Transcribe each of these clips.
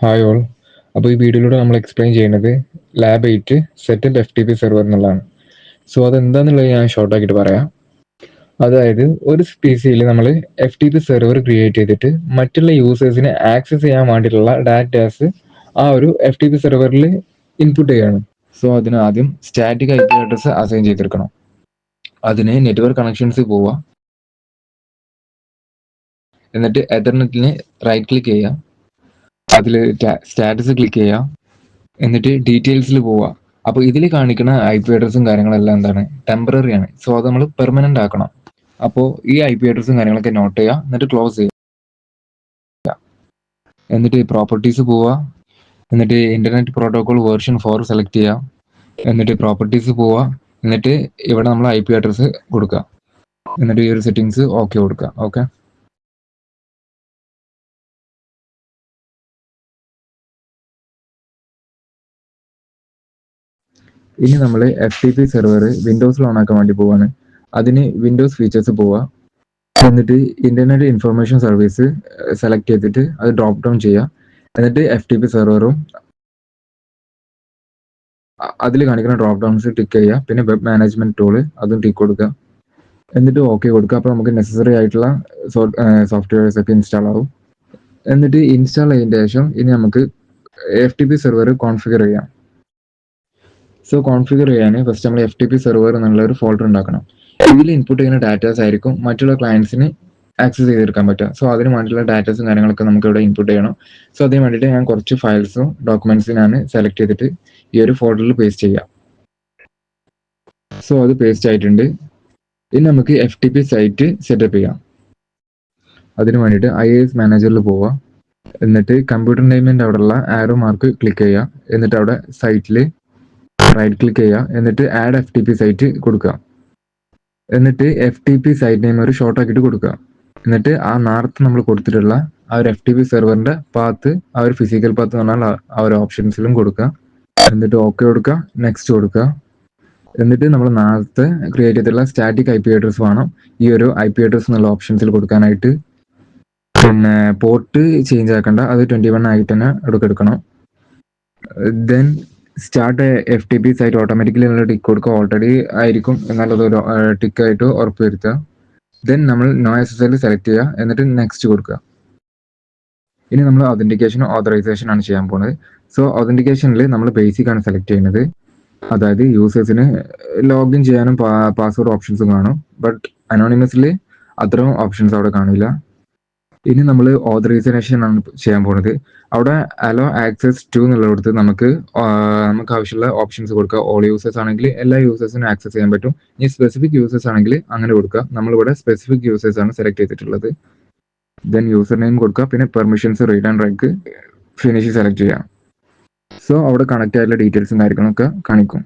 Hi all. അപ്പോൾ ഈ വീഡിയോയിലൂടെ നമ്മൾ എക്സ്പ്ലെയിൻ ചെയ്യുന്നത് ലാബ് 8 സെറ്റപ്പ് FTP സെർവർ എന്നുള്ളതാണ്. സോ അതെന്താണെന്നുള്ളത് ഞാൻ ഷോർട്ടാക്കിയിട്ട് പറയാം. അതായത് ഒരു PC-യിൽ നമ്മൾ FTP സെർവർ ക്രിയേറ്റ് ചെയ്തിട്ട് മറ്റുള്ള യൂസേഴ്സിനെ ആക്സസ് ചെയ്യാൻ വേണ്ടിയിട്ടുള്ള ഡാറ്റാസ് ആ ഒരു FTP സെർവറിൽ ഇൻപുട്ട് ചെയ്യാണ്. സോ അതിന് ആദ്യം സ്റ്റാറ്റിക് IP അഡ്രസ്സ് അസൈൻ ചെയ്തെടുക്കണം. അതിന് നെറ്റ്വർക്ക് കണക്ഷൻസ് പോവുക, എന്നിട്ട് എതർനെറ്റിന് റൈറ്റ് ക്ലിക്ക് ചെയ്യുക, അതിൽ സ്റ്റാറ്റസ് ക്ലിക്ക് ചെയ്യുക, എന്നിട്ട് ഡീറ്റെയിൽസിൽ പോവുക. അപ്പോൾ ഇതിൽ കാണിക്കുന്ന IP അഡ്രസ്സും കാര്യങ്ങളെല്ലാം എന്താണ്, ടെമ്പററി ആണ്. സോ അത് നമ്മൾ പെർമനന്റ് ആക്കണം. അപ്പോൾ ഈ IP അഡ്രസ്സും കാര്യങ്ങളൊക്കെ നോട്ട് ചെയ്യുക, എന്നിട്ട് ക്ലോസ് ചെയ്യുക. എന്നിട്ട് പ്രോപ്പർട്ടീസ് പോവുക, എന്നിട്ട് ഇന്റർനെറ്റ് പ്രോട്ടോകോൾ വേർഷൻ 4 സെലക്ട് ചെയ്യുക, എന്നിട്ട് പ്രോപ്പർട്ടീസ് പോവുക, എന്നിട്ട് ഇവിടെ നമ്മൾ IP അഡ്രസ്സ് കൊടുക്കുക, എന്നിട്ട് ഈ ഒരു സെറ്റിങ്സ് ഓക്കെ കൊടുക്കുക. ഓക്കെ, ഇനി നമ്മൾ FTP സെർവർ വിൻഡോസിൽ ഓൺ ആക്കാൻ വേണ്ടി പോവാണ്. അതിന് വിൻഡോസ് ഫീച്ചേഴ്സ് പോവുക, എന്നിട്ട് ഇന്റർനെറ്റ് ഇൻഫർമേഷൻ സർവീസ് സെലക്ട് ചെയ്തിട്ട് അത് ഡ്രോപ്പ് ഡൗൺ ചെയ്യുക, എന്നിട്ട് FTP സെർവറും അതിൽ കാണിക്കുന്ന ഡ്രോപ്പ് ഡൗൺസ് ടിക്ക് ചെയ്യുക, പിന്നെ വെബ് മാനേജ്മെന്റ് ടൂള് അതും ടിക്ക് കൊടുക്കുക, എന്നിട്ട് ഓക്കെ കൊടുക്കുക. അപ്പോൾ നമുക്ക് നെസസറി ആയിട്ടുള്ള സോഫ്റ്റ്വെയർസ് ഒക്കെ ഇൻസ്റ്റാൾ ആവും. എന്നിട്ട് ഇൻസ്റ്റാൾ ചെയ്തതിന് ശേഷം ഇനി നമുക്ക് FTP സെർവർ കോൺഫിഗർ ചെയ്യാം. സോ കോൺഫിഗർ ചെയ്യാൻ ഫസ്റ്റ് നമ്മൾ FTP സെർവർ എന്നുള്ള ഒരു ഫോൾഡർ ഉണ്ടാക്കണം. ഇതിൽ ഇൻപുട്ട് ചെയ്യുന്ന ഡാറ്റാസ് ആയിരിക്കും മറ്റുള്ള ക്ലയൻസിന് ആക്സസ് ചെയ്തെടുക്കാൻ പറ്റുക. സോ അതിന് വേണ്ടിയിട്ടുള്ള ഡാറ്റാസും കാര്യങ്ങളൊക്കെ നമുക്ക് ഇവിടെ ഇൻപുട്ട് ചെയ്യണം. സോ അതിന് വേണ്ടിയിട്ട് ഞാൻ കുറച്ച് ഫയൽസും ഡോക്യുമെന്റ്സും ഞാൻ സെലക്ട് ചെയ്തിട്ട് ഈ ഒരു ഫോൾഡറിൽ പേസ്റ്റ് ചെയ്യാം. സോ അത് പേസ്റ്റ് ആയിട്ടുണ്ട്. ഇനി നമുക്ക് FTP സൈറ്റ് സെറ്റപ്പ് ചെയ്യാം. അതിന് വേണ്ടിയിട്ട് IIS മാനേജറിൽ പോവുക, എന്നിട്ട് കമ്പ്യൂട്ടർ നെയിമിൻ്റെ അവിടെയുള്ള ആരോ മാർക്ക് ക്ലിക്ക് ചെയ്യുക, എന്നിട്ട് അവിടെ സൈറ്റിൽ റൈറ്റ് ക്ലിക്ക് ചെയ്യുക, എന്നിട്ട് ആഡ് FTP സൈറ്റ് കൊടുക്കുക, എന്നിട്ട് FTP സൈറ്റ് നെയിം ഒരു ഷോർട്ട് ആക്കിയിട്ട് കൊടുക്കുക, എന്നിട്ട് ആ നേരത്തെ നമ്മൾ കൊടുത്തിട്ടുള്ള ആ ഒരു FTP സെർവറിന്റെ പാത്ത്, ആ ഒരു ഫിസിക്കൽ പാത്ത് എന്ന് പറഞ്ഞാൽ ആ ഒരു ഓപ്ഷൻസിലും കൊടുക്കുക, എന്നിട്ട് ഓക്കെ കൊടുക്കുക, നെക്സ്റ്റ് കൊടുക്കുക. എന്നിട്ട് നമ്മൾ നേരത്തെ ക്രിയേറ്റ് ചെയ്തിട്ടുള്ള സ്റ്റാറ്റിക് IP അഡ്രസ് വേണം ഈ ഒരു IP അഡ്രസ് എന്നുള്ള ഓപ്ഷൻസിൽ കൊടുക്കാനായിട്ട്. പിന്നെ പോർട്ട് ചേഞ്ച് ആക്കണ്ട, അത് 21 ആയിട്ട് തന്നെ എടുക്കണം. Then start FTP site automatically നമ്മൾ ടിക്ക് കൊടുക്കുക, ഓൾറെഡി ആയിരിക്കും എന്നുള്ളത് ഒരു ടിക്കായിട്ട് ഉറപ്പ് വരുത്തുക. ദെൻ നമ്മൾ നോ SSL സെലക്ട് ചെയ്യുക, എന്നിട്ട് നെക്സ്റ്റ് കൊടുക്കുക. ഇനി നമ്മൾ ഒതന്റിക്കേഷൻ ഓതറൈസേഷൻ ആണ് ചെയ്യാൻ പോകുന്നത്. സോ ഒതന്റിക്കേഷനിൽ നമ്മൾ ബേസിക് ആണ് സെലക്ട് ചെയ്യുന്നത്. അതായത് യൂസേഴ്സിന് ലോഗിൻ ചെയ്യാനും പാസ്വേഡ് ഓപ്ഷൻസും കാണും, ബട്ട് അനോണിമസിൽ അത്തരം ഓപ്ഷൻസ് അവിടെ കാണില്ല. ഇനി നമ്മൾ ഓതറൈസേഷൻ ആണ് ചെയ്യാൻ പോകുന്നത്. അവിടെ അലോ ആക്സസ് ടു എന്നുള്ളിടത്ത് നമുക്ക് ആവശ്യമുള്ള ഓപ്ഷൻസ് കൊടുക്കുക. ഓൾ യൂസേഴ്സ് ആണെങ്കിൽ എല്ലാ യൂസേഴ്സിനും ആക്സസ് ചെയ്യാൻ പറ്റും. ഇനി സ്പെസിഫിക് യൂസേഴ്സ് ആണെങ്കിൽ അങ്ങനെ കൊടുക്കുക. നമ്മളിവിടെ സ്പെസിഫിക് യൂസേഴ്സ് ആണ് സെലക്ട് ചെയ്തിട്ടുള്ളത്. ദെൻ യൂസർ നെയിം കൊടുക്കുക, പിന്നെ permissions read and write finish select ചെയ്യാം. സോ അവിടെ കണക്ട് ആയിട്ടുള്ള ഡീറ്റെയിൽസും കാര്യങ്ങളൊക്കെ കാണിക്കും.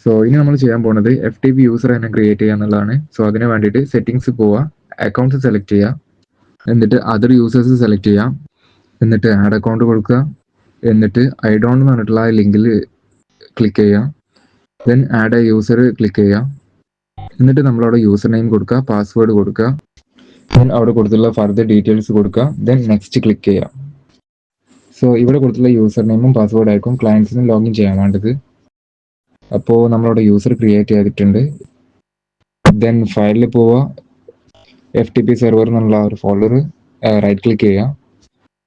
സോ ഇനി നമ്മൾ ചെയ്യാൻ പോകുന്നത് FTP യൂസർ തന്നെ ക്രിയേറ്റ് ചെയ്യുക എന്നുള്ളതാണ്. സോ അതിന് വേണ്ടിയിട്ട് സെറ്റിംഗ്സ് പോവുക, അക്കൗണ്ട്സ് സെലക്ട് ചെയ്യുക, എന്നിട്ട് അതർ യൂസേഴ്സ് സെലക്ട് ചെയ്യാം, എന്നിട്ട് ആഡ് അക്കൗണ്ട് കൊടുക്കുക, എന്നിട്ട് ഐ ഡോണ്ട് എന്ന് പറഞ്ഞിട്ടുള്ള ആ ലിങ്കിൽ ക്ലിക്ക് ചെയ്യുക, then add A user click ചെയ്യുക, എന്നിട്ട് നമ്മളവിടെ യൂസർ നെയിം കൊടുക്കുക, പാസ്വേഡ് കൊടുക്കുക, ദെൻ അവിടെ കൊടുത്തുള്ള ഫർദർ ഡീറ്റെയിൽസ് കൊടുക്കുക, ദെൻ നെക്സ്റ്റ് ക്ലിക്ക് ചെയ്യുക. സോ ഇവിടെ കൊടുത്തുള്ള യൂസർ നെയിമും പാസ്വേഡ് ആയിരിക്കും ക്ലയൻസിന് ലോഗിൻ ചെയ്യാൻ വേണ്ടത്. അപ്പോൾ നമ്മളവിടെ യൂസർ ക്രിയേറ്റ് ചെയ്തിട്ടുണ്ട്. ദെൻ ഫയലിൽ പോവുക, FTP സെർവർ എന്നുള്ള ഒരു ഫോൾഡർ റൈറ്റ് ക്ലിക്ക് ചെയ്യുക,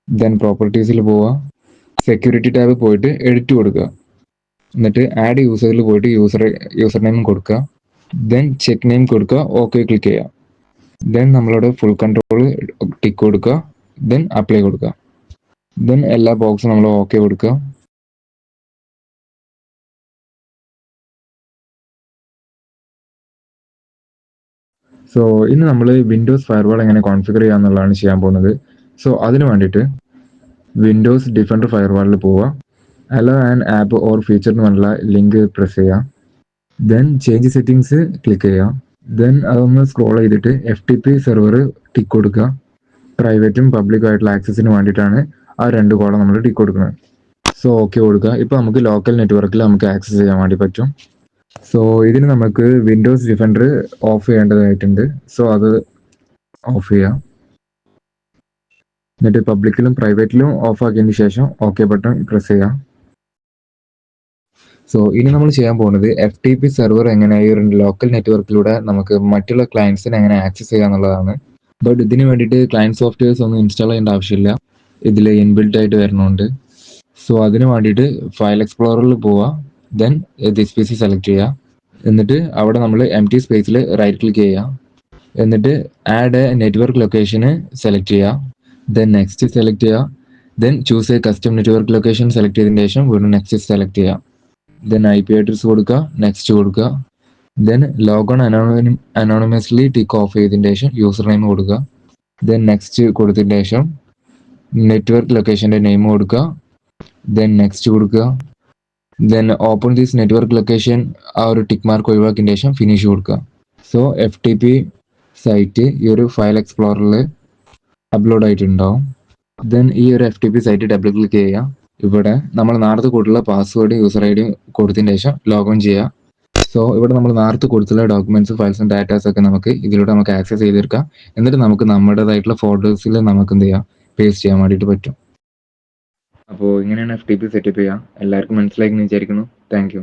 ദെൻ പ്രോപ്പർട്ടീസിൽ പോവുക, സെക്യൂരിറ്റി ടാബ് പോയിട്ട് എഡിറ്റ് കൊടുക്കുക, എന്നിട്ട് ആഡ് യൂസറിൽ പോയിട്ട് യൂസർ നെയിം കൊടുക്കുക, ദെൻ ചെക്ക് നെയിം കൊടുക്കുക, ഓക്കെ ക്ലിക്ക് ചെയ്യുക. ദെൻ നമ്മളവിടെ ഫുൾ കൺട്രോൾ ടിക്ക് കൊടുക്കുക, ദെൻ അപ്ലൈ കൊടുക്കുക, ദെൻ എല്ലാ ബോക്സും നമ്മൾ ഓക്കെ കൊടുക്കുക. സോ ഇന്ന് നമ്മൾ വിൻഡോസ് ഫയർവാൾ എങ്ങനെ കോൺഫിഗർ ചെയ്യുക എന്നുള്ളതാണ് ചെയ്യാൻ പോകുന്നത്. സോ അതിന് വേണ്ടിയിട്ട് വിൻഡോസ് ഡിഫൻഡർ ഫയർവാളിൽ പോവുക, hello and app or feature എന്ന് പറഞ്ഞുള്ള ലിങ്ക് പ്രസ് ചെയ്യുക, ദെൻ ചേഞ്ച് സെറ്റിംഗ്സ് ക്ലിക്ക് ചെയ്യുക, ദെൻ അതൊന്ന് സ്ക്രോൾ ചെയ്തിട്ട് FTP സെർവർ ടിക്ക് കൊടുക്കുക. പ്രൈവറ്റും പബ്ലിക്കും ആയിട്ടുള്ള ആക്സസിന് വേണ്ടിയിട്ടാണ് ആ രണ്ട് കോളം നമ്മൾ ടിക്ക് കൊടുക്കുന്നത്. സോ ഓക്കെ കൊടുക്കുക. ഇപ്പോൾ നമുക്ക് ലോക്കൽ നെറ്റ്വർക്കിൽ നമുക്ക് ആക്സസ് ചെയ്യാൻ വേണ്ടി പറ്റും. സോ ഇതിന് നമുക്ക് വിൻഡോസ് ഡിഫൻഡർ ഓഫ് ചെയ്യേണ്ടതായിട്ടുണ്ട്. സോ അത് ഓഫ് ചെയ്യാം. എന്നിട്ട് പബ്ലിക്കിലും പ്രൈവറ്റിലും ഓഫ് ആക്കിയതിന് ശേഷം ഓക്കെ ബട്ടൺ പ്രസ് ചെയ്യാം. സോ ഇനി നമ്മൾ ചെയ്യാൻ പോകുന്നത് FTP സെർവർ എങ്ങനെ ഈ ഒരു ലോക്കൽ നെറ്റ്വർക്കിലൂടെ നമുക്ക് മറ്റുള്ള ക്ലയൻസിനെ എങ്ങനെ ആക്സസ് ചെയ്യുക എന്നുള്ളതാണ്. ബട്ട് ഇതിന് വേണ്ടിയിട്ട് ക്ലയൻറ്റ് സോഫ്റ്റ്വെയർസ് ഒന്നും ഇൻസ്റ്റാൾ ചെയ്യേണ്ട ആവശ്യമില്ല, ഇതിൽ ഇൻബിൽറ്റ് ആയിട്ട് വരുന്നുണ്ട്. സോ അതിന് വേണ്ടിയിട്ട് ഫയൽ എക്സ്പ്ലോററിൽ പോവുക, ദെൻ ദിസ് PC സെലക്ട് ചെയ്യുക, എന്നിട്ട് അവിടെ നമ്മൾ empty സ്പേസിൽ റൈറ്റ് ക്ലിക്ക് ചെയ്യുക, എന്നിട്ട് add A network location select ചെയ്യുക, ദെൻ നെക്സ്റ്റ് സെലക്ട് ചെയ്യുക, then choose A custom network location select ചെയ്തതിന് ശേഷം വീണ്ടും നെക്സ്റ്റ് സെലക്ട് ചെയ്യുക, ദെൻ IP അഡ്രസ് കൊടുക്കുക, നെക്സ്റ്റ് കൊടുക്കുക, then logon anonymously tick of ചെയ്തതിന് ശേഷം യൂസർ നെയിം കൊടുക്കുക, ദെൻ നെക്സ്റ്റ് കൊടുത്തതിന് ശേഷം നെറ്റ്വർക്ക് ലൊക്കേഷൻ്റെ നെയിം കൊടുക്കുക, ദെൻ നെക്സ്റ്റ് കൊടുക്കുക, then open this network location ആ ഒരു ടിക്ക് മാർക്ക് ഒഴിവാക്കിയതിന് ശേഷം ഫിനിഷ് കൊടുക്കുക. സോ FTP സൈറ്റ് ഈ ഒരു ഫയൽ എക്സ്പ്ലോററിൽ അപ്ലോഡ് ആയിട്ടുണ്ടാവും. ദെൻ ഈ ഒരു FTP സൈറ്റ് ഡബിൾ ക്ലിക്ക് ചെയ്യുക, ഇവിടെ നമ്മൾ നേരത്തെ കൊടുത്തുള്ള പാസ്വേഡ് യൂസർ ID കൊടുത്തതിന് ശേഷം ലോഗിൻ ചെയ്യുക. സോ ഇവിടെ നമ്മൾ നേരത്തെ കൊടുത്തുള്ള ഡോക്യുമെന്റ്സ്, ഫയൽസും ഡാറ്റാസ് ഒക്കെ നമുക്ക് ഇതിലൂടെ നമുക്ക് ആക്സസ് ചെയ്തെടുക്കാം. എന്നിട്ട് നമുക്ക് നമ്മുടേതായിട്ടുള്ള ഫോൾഡേഴ്സിൽ നമുക്ക് എന്ത് ചെയ്യാം, പേസ്റ്റ് ചെയ്യാൻ വേണ്ടിയിട്ട് പറ്റും. അപ്പോൾ ഇങ്ങനെയാണ് FTP സെറ്റപ്പ് ചെയ്യുക. എല്ലാവർക്കും മനസ്സിലായി എന്ന് വിചാരിക്കുന്നു. Thank you.